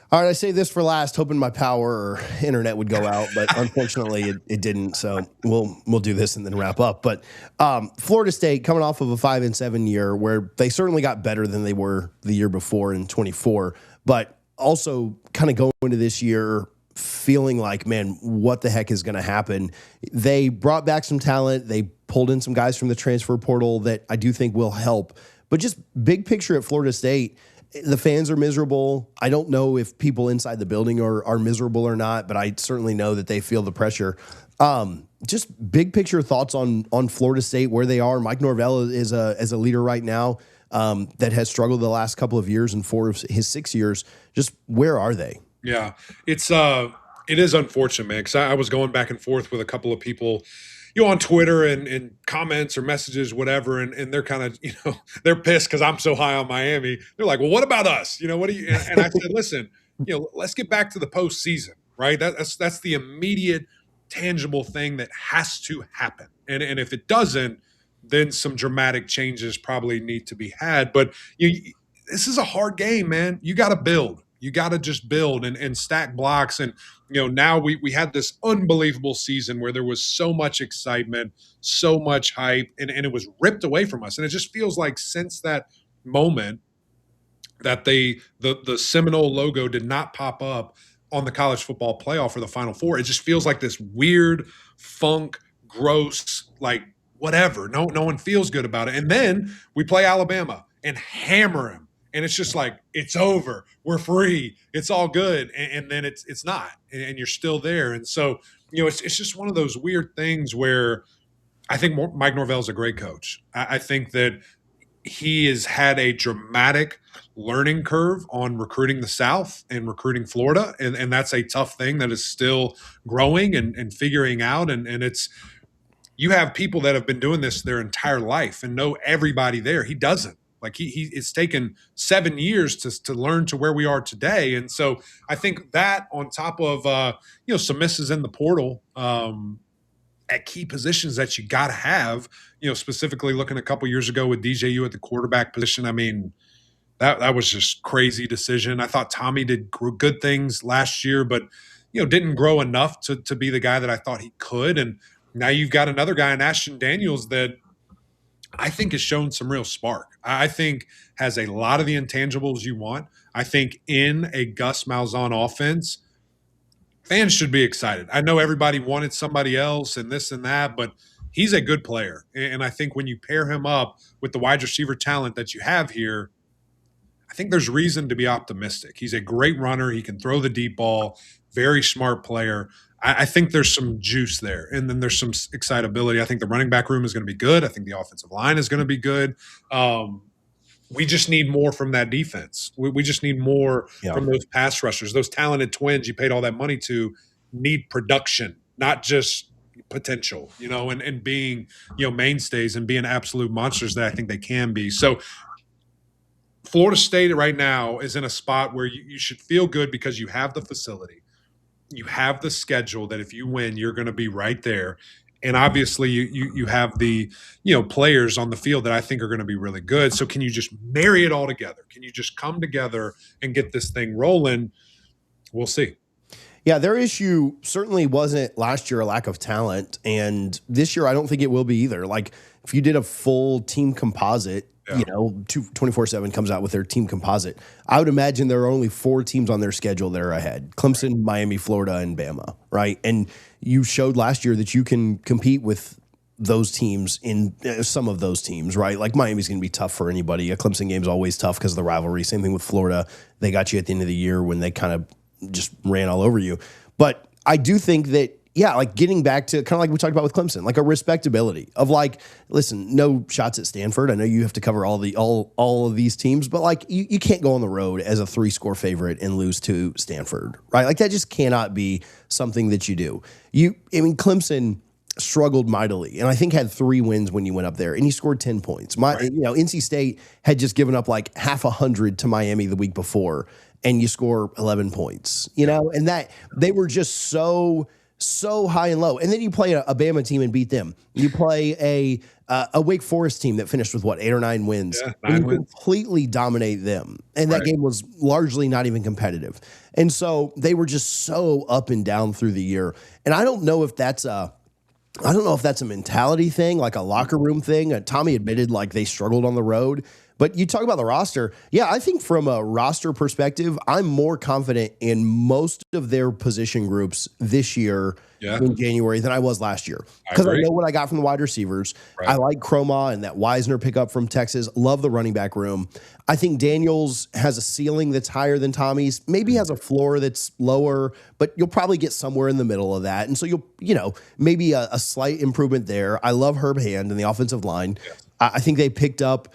All right, I say this for last, hoping my power or internet would go out, but unfortunately it didn't. So we'll do this and then wrap up. But Florida State coming off of a 5-7 year where they certainly got better than they were the year before in 24, but also kind of going into this year feeling like, man, what the heck is going to happen? They brought back some talent. They pulled in some guys from the transfer portal that I do think will help. But just big picture at Florida State, the fans are miserable. I don't know if people inside the building are miserable or not, but I certainly know that they feel the pressure. Just big picture thoughts on Florida State, where they are. Mike Norvell is as a leader right now that has struggled the last couple of years and 4 of his 6 years. Just where are they? Yeah, it is unfortunate, man, because I was going back and forth with a couple of people, on Twitter and comments or messages, whatever, and they're kind of, they're pissed because I'm so high on Miami. They're like, well, what about us? What do you? And I said, listen, let's get back to the postseason, right? That's the immediate, tangible thing that has to happen. And if it doesn't, then some dramatic changes probably need to be had. But this is a hard game, man. You got to build. You got to just build and stack blocks. And, now we had this unbelievable season where there was so much excitement, so much hype, and it was ripped away from us. And it just feels like since that moment that the Seminole logo did not pop up on the college football playoff or the Final Four, it just feels like this weird funk, gross, like whatever. No one feels good about it. And then we play Alabama and hammer him. And it's just like, it's over. We're free. It's all good. And then it's not. And you're still there. And so, it's just one of those weird things where I think Mike Norvell is a great coach. I think that he has had a dramatic learning curve on recruiting the South and recruiting Florida. And that's a tough thing that is still growing and figuring out. And it's, you have people that have been doing this their entire life and know everybody there. He doesn't. Like it's taken 7 years to learn to where we are today. And so I think that on top of, some misses in the portal at key positions that you got to have, specifically looking a couple years ago with DJU at the quarterback position. I mean, that was just crazy decision. I thought Tommy did good things last year, but, didn't grow enough to be the guy that I thought he could. And now you've got another guy in Ashton Daniels that I think has shown some real spark. I think has a lot of the intangibles you want. I think in a Gus Malzahn offense, fans should be excited. I know everybody wanted somebody else and this and that, but he's a good player. And I think when you pair him up with the wide receiver talent that you have here, I think there's reason to be optimistic. He's a great runner. He can throw the deep ball, very smart player. I think there's some juice there, and then there's some excitability. I think the running back room is going to be good. I think the offensive line is going to be good. We just need more from that defense. We just need more from those pass rushers. Those talented twins you paid all that money to need production, not just potential, and being, mainstays and being absolute monsters that I think they can be. So Florida State right now is in a spot where you should feel good because you have the facility. You have the schedule that if you win, you're going to be right there. And obviously you have the, players on the field that I think are going to be really good. So can you just marry it all together? Can you just come together and get this thing rolling? We'll see. Yeah, their issue certainly wasn't last year a lack of talent. And this year, I don't think it will be either. Like if you did a full team composite, 24/7 comes out with their team composite. I would imagine there are only 4 teams on their schedule that are ahead: Clemson, Miami, Florida, and Bama, right? And you showed last year that you can compete with those teams in some of those teams, right? Like Miami's going to be tough for anybody. A Clemson game's always tough because of the rivalry. Same thing with Florida. They got you at the end of the year when they kind of just ran all over you. But I do think that, like getting back to kind of like we talked about with Clemson, like a respectability of like, listen, no shots at Stanford. I know you have to cover all of these teams, but like you can't go on the road as a 3-score favorite and lose to Stanford, right? Like that just cannot be something that you do. Clemson struggled mightily and I think had 3 wins when you went up there and you scored 10 points. NC State had just given up like half 100 to Miami the week before and you score 11 points, and that they were just so so high and low. And then you play a Bama team and beat them. You play a Wake Forest team that finished with 8 or 9 wins. Yeah, and 9 you wins. completely dominate them. And that game was largely not even competitive. And so they were just so up and down through the year. And I don't know if that's a mentality thing, like a locker room thing. Tommy admitted like they struggled on the road. But you talk about the roster. Yeah, I think from a roster perspective, I'm more confident in most of their position groups this year in January than I was last year. Because I know what I got from the wide receivers. Right. I like Croma and that Wisner pickup from Texas. Love the running back room. I think Daniels has a ceiling that's higher than Tommy's. Maybe has a floor that's lower, but you'll probably get somewhere in the middle of that. And so maybe a slight improvement there. I love Herb Hand and the offensive line. Yes. I think they picked up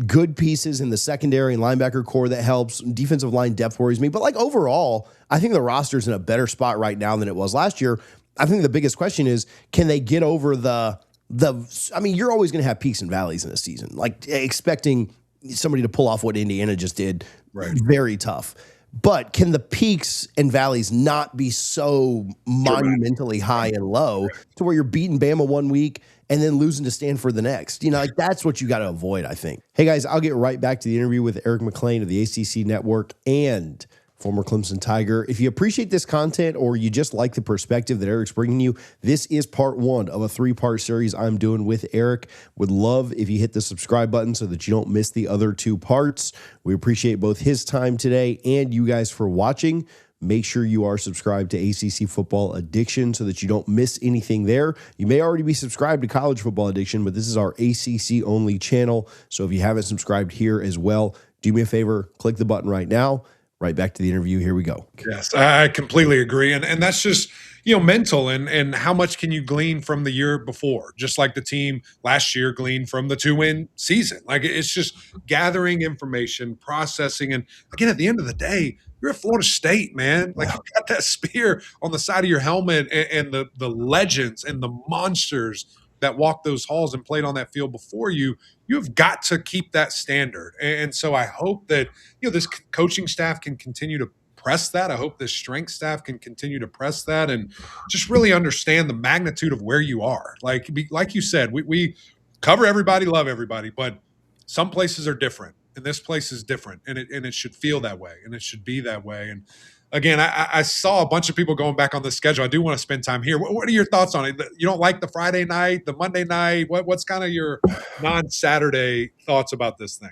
good pieces in the secondary and linebacker core that helps. Defensive line depth worries me. But overall, I think the roster's in a better spot right now than it was last year. I think the biggest question is, can they get over you're always going to have peaks and valleys in a season. Expecting somebody to pull off what Indiana just did, very tough. But can the peaks and valleys not be so monumentally high and low to where you're beating Bama one week and then losing to Stanford the next? That's what you got to avoid, I think. Hey, guys, I'll get right back to the interview with Eric Mac Clain of the ACC Network and former Clemson Tiger. If you appreciate this content or you just like the perspective that Eric's bringing you, this is part 1 of a 3-part series I'm doing with Eric. Would love if you hit the subscribe button so that you don't miss the other 2 parts. We appreciate both his time today and you guys for watching. Make sure you are subscribed to ACC Football Addiction so that you don't miss anything there. You may already be subscribed to College Football Addiction, but this is our ACC-only channel. So if you haven't subscribed here as well, do me a favor, click the button right now. Right back to the interview. Here we go. Yes, I completely agree. And that's just, mental and how much can you glean from the year before? Just like the team last year gleaned from the 2-win season. It's just gathering information, processing. And again, at the end of the day, you're at Florida State, man. You got that spear on the side of your helmet and the legends and the monsters that walked those halls and played on that field before you. You've got to keep that standard. And so I hope that, this coaching staff can continue to press that. I hope this strength staff can continue to press that and just really understand the magnitude of where you are. Like you said, we cover everybody, love everybody, but some places are different. And this place is different. And it should feel that way. And it should be that way. And again, I saw a bunch of people going back on the schedule. I do want to spend time here. What are your thoughts on it? You don't like the Friday night, the Monday night? What's kind of your non-Saturday thoughts about this thing?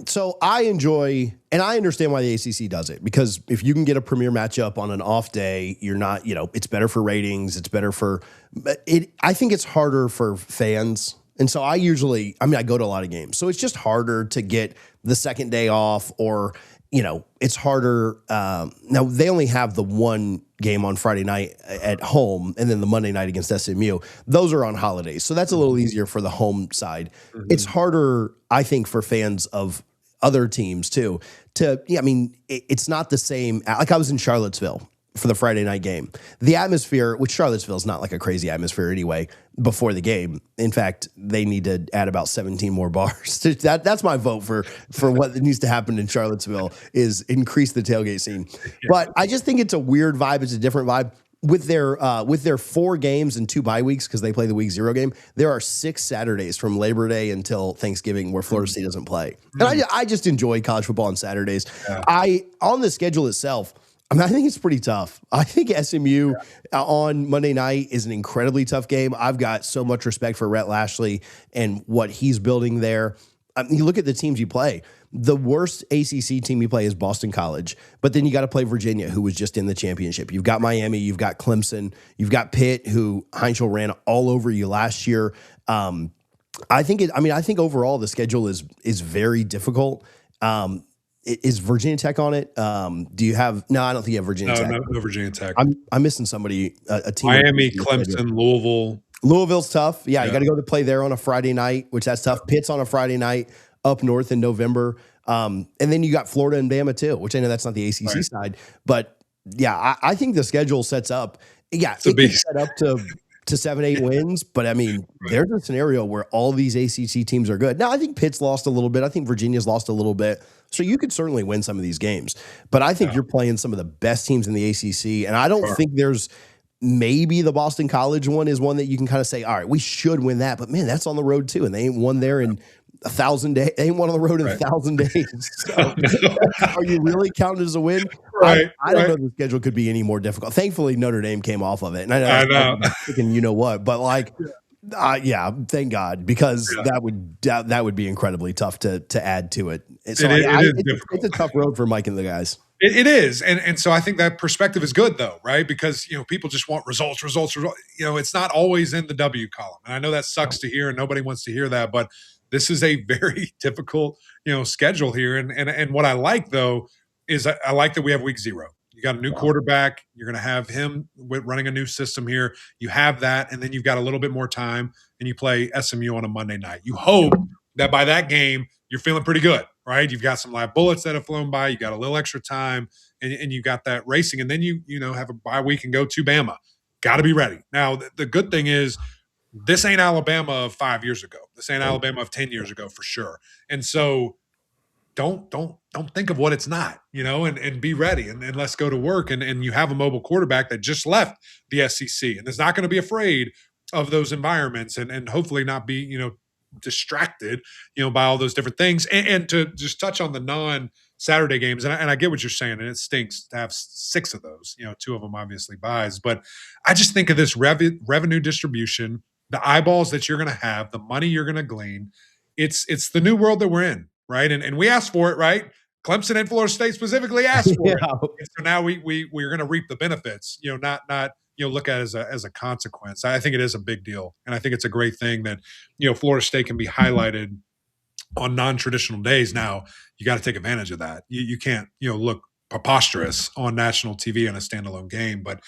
So I enjoy, and I understand why the ACC does it, because if you can get a premier matchup on an off day, you're not, it's better for ratings. It's better for it. I think it's harder for fans. And so I go to a lot of games. So it's just harder to get the second day off or, it's harder. Now they only have the one game on Friday night at home and then the Monday night against SMU. Those are on holidays. So that's a little easier for the home side. Mm-hmm. It's harder, I think, for fans of other teams too, it's not the same. Like I was in Charlottesville for the Friday night game. The atmosphere, which Charlottesville is not like a crazy atmosphere anyway, before the game. In fact, they need to add about 17 more bars. That's my vote for what needs to happen in Charlottesville is increase the tailgate scene. But I just think it's a weird vibe. It's a different vibe. With their 4 games and 2 bye weeks, because they play the week 0 game, there are 6 Saturdays from Labor Day until Thanksgiving where Florida State doesn't play. And I just enjoy college football on Saturdays. Yeah. On the schedule itself, I think it's pretty tough. I think SMU on Monday night is an incredibly tough game. I've got so much respect for Rhett Lashley and what he's building there. You look at the teams you play. The worst ACC team you play is Boston College, but then you got to play Virginia, who was just in the championship. You've got Miami, you've got Clemson, you've got Pitt, who Heinzel ran all over you last year. I think overall the schedule is very difficult. Is Virginia Tech on it? Do you have? No, I don't think you have Virginia Tech. No Virginia Tech. I'm missing somebody. A team. Miami, Clemson, Louisville. Louisville's tough. Yeah, you got to go to play there on a Friday night, which that's tough. Pitt's on a Friday night up north in November. And then you got Florida and Bama too, which I know that's not the ACC side. But yeah, I think the schedule sets up. Yeah, it can set up to 7-8 wins. But I mean, there's a scenario where all these ACC teams are good. Now, I think Pitt's lost a little bit. I think Virginia's lost a little bit. So you could certainly win some of these games. But I think you're playing some of the best teams in the ACC. And I don't think there's maybe the Boston College one is one that you can kind of say, all right, we should win that. But man, that's on the road too. And they ain't won there in 1,000 days. They ain't won on the road in 1,000 days. So are you really counting as a win? Right. I don't know the schedule could be any more difficult. Thankfully, Notre Dame came off of it. And I know. Thinking, you know what, but like, yeah, thank God, because that would be incredibly tough to add to it. So it's a tough road for Mike and the guys. It is. And so I think that perspective is good though, right? Because, people just want results. It's not always in the W column. And I know that sucks to hear and nobody wants to hear that, but this is a very difficult, schedule here. And what I like though, is I like that we have week 0. You got a new quarterback. You're going to have him running a new system here. You have that. And then you've got a little bit more time and you play SMU on a Monday night. You hope that by that game, you're feeling pretty good, right? You've got some live bullets that have flown by. You got a little extra time and you got that racing. And then you have a bye week and go to Bama. Got to be ready. Now, the good thing is this ain't Alabama of 5 years ago. This ain't Alabama of 10 years ago for sure. And so don't think of what it's not, and be ready and let's go to work. And you have a mobile quarterback that just left the SEC and is not going to be afraid of those environments and hopefully not be, distracted, by all those different things. And to just touch on the non-Saturday games, and I get what you're saying, and it stinks to have 6 of those, 2 of them obviously buys, but I just think of this revenue distribution, the eyeballs that you're going to have, the money you're going to glean. It's the new world that we're in. Right. And we asked for it, right? Clemson and Florida State specifically asked for it. And so now we're going to reap the benefits, not look at it as a consequence. I think it is a big deal. And I think it's a great thing that, Florida State can be highlighted on non-traditional days. Now you got to take advantage of that. You can't, look preposterous on national TV in a standalone game. But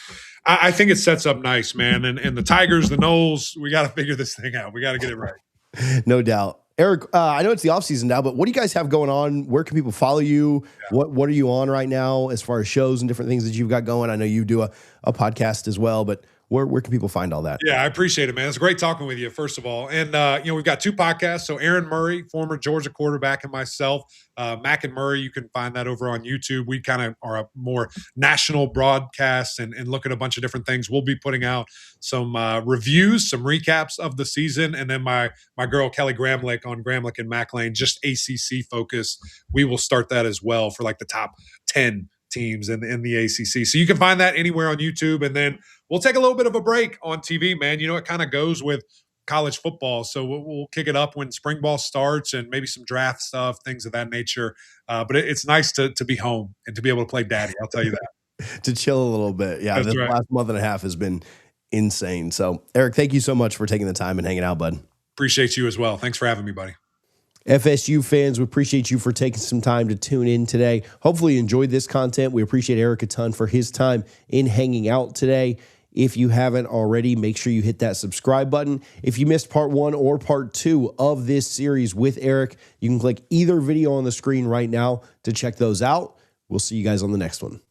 I think it sets up nice, man. And the Tigers, the Noles, we got to figure this thing out. We got to get it right. No doubt. Eric, I know it's the offseason now, but what do you guys have going on? Where can people follow you? Yeah. What are you on right now as far as shows and different things that you've got going? I know you do a podcast as well, but where can people find all that? Yeah, I appreciate it, man. It's great talking with you, first of all. And, we've got 2 podcasts. So Aaron Murray, former Georgia quarterback, and myself, Mac and Murray, you can find that over on YouTube. We kind of are a more national broadcast and look at a bunch of different things. We'll be putting out some reviews, some recaps of the season. And then my girl, Kelly Gramlich, on Gramlich and Mac Clain, just ACC focused. We will start that as well for like the top 10 teams in the ACC. So you can find that anywhere on YouTube. And then we'll take a little bit of a break on TV, man. It kind of goes with college football. So we'll kick it up when spring ball starts and maybe some draft stuff, things of that nature. But it's nice to be home and to be able to play daddy. I'll tell you that. To chill a little bit. Yeah, this last month and a half has been insane. So, Eric, thank you so much for taking the time and hanging out, bud. Appreciate you as well. Thanks for having me, buddy. FSU fans, we appreciate you for taking some time to tune in today. Hopefully you enjoyed this content. We appreciate Eric a ton for his time in hanging out today. If you haven't already, make sure you hit that subscribe button. If you missed part 1 or part 2 of this series with Eric, you can click either video on the screen right now to check those out. We'll see you guys on the next one.